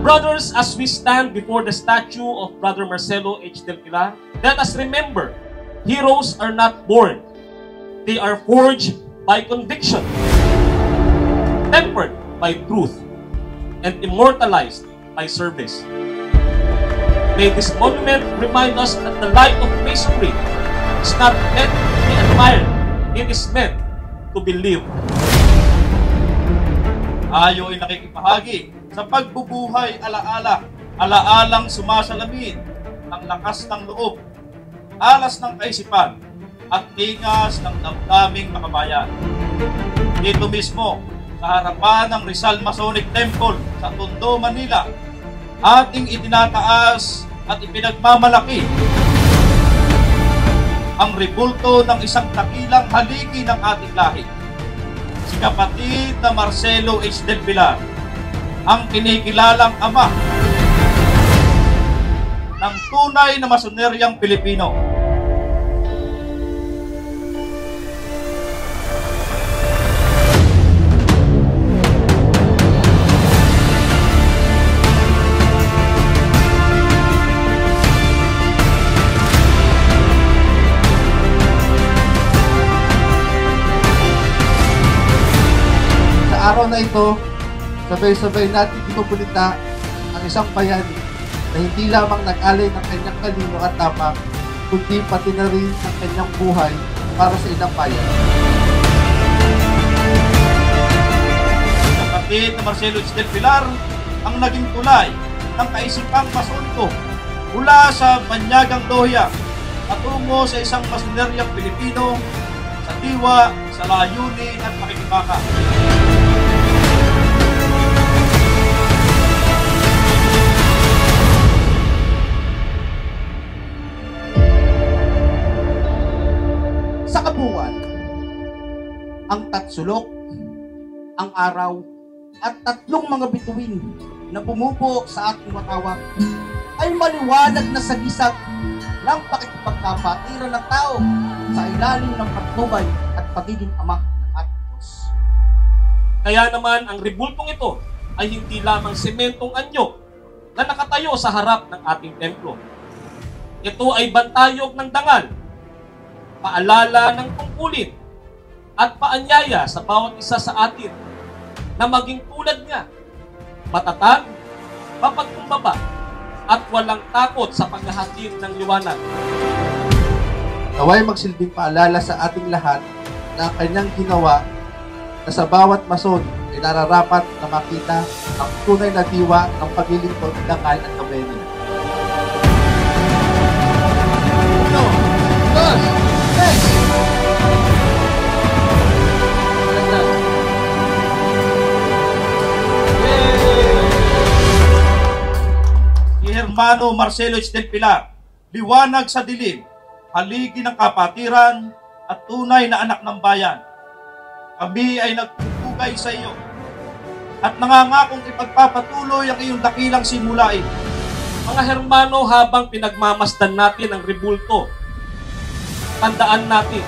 brothers, as we stand before the statue of Brother Marcelo H. Del Pilar, let us remember, heroes are not born. They are forged by conviction, tempered by truth, and immortalized by service. May this monument remind us that the light of masonry is not meant to be admired, it is meant to be lived. Tayo ay nakikipahagi sa pagbubuhay alaala, alaalang sumasalamin ng lakas ng loob, alas ng kaisipan, at tingas ng damdaming makabayan. Dito mismo, sa harapan ng Rizal Masonic Temple sa Tondo, Manila, ating itinataas at ipinagmamalaki ang rebulto ng isang dakilang haligi ng ating lahi, si kapatid na Marcelo H. Del Pilar, ang kinikilalang ama ng tunay na masoneryang Pilipino. Sa araw na ito, sabay-sabay natin ipupulita ang isang bayani na hindi lamang nag-alay ng kanyang talino at tapang, kundi pati na rin ang kanyang buhay para sa ilang bayan. Kapatid na Marcelo H. Del Pilar ang naging tulay ng kaisipang masoniko mula sa banyagang loya patungo sa isang masoneryang Pilipino sa diwa, sa layunin at pakikibaka. Sa kabuuan, ang tatsulok, ang araw, at tatlong mga bituin na bumubuo sa ating watawat ay maliwanag na sagisag ng pakikipagkapatiran ng tao sa ilalim ng patnubay at pagiging ama ng ating Diyos. Kaya naman, ang rebultong ito ay hindi lamang sementong anyo na nakatayo sa harap ng ating templo. Ito ay bantayog ng dangal, paalala ng tungkulin at paanyaya sa bawat isa sa atin na maging tulad niya, matatag, mapagkumbaba, at walang takot sa paghahatid ng liwanag. Naway magsilbing paalala sa ating lahat na ang kanyang ginawa na sa bawat mason ay nararapat na makita ang tunay na diwa ng paglilingkod, dangal at kabayanihan. 1, 2, 3! Hermano Marcelo H. Del Pilar, liwanag sa dilim, haligi ng kapatiran at tunay na anak ng bayan. Kami ay nagpupugay sa iyo at nangangakong ipagpapatuloy ang iyong dakilang simulain. Mga hermano, habang pinagmamasdan natin ang rebulto, tandaan natin,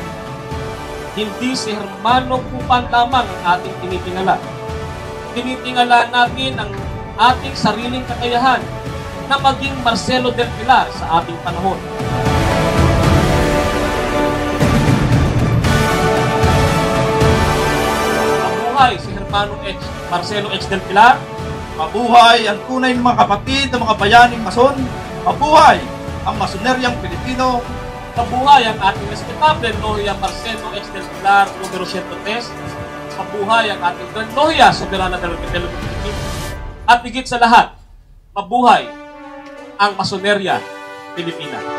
hindi si Hermano Kupan lamang ang ating tinitingala. Tinitingala natin ang ating sariling kakayahan na maging Marcelo Del Pilar sa ating panahon. Mabuhay si Hermano Marcelo H. Del Pilar. Mabuhay ang tunay ng mga kapatid ng mga bayaning mason. Mabuhay ang masoneryang Pilipino. Mabuhay ang ating respetable Loya Marcelo H. Del Pilar numero 103. Mabuhay ang ating Grand Loya Soberana del Pilipinas. At higit sa lahat, mabuhay ang Masonerya Pilipina.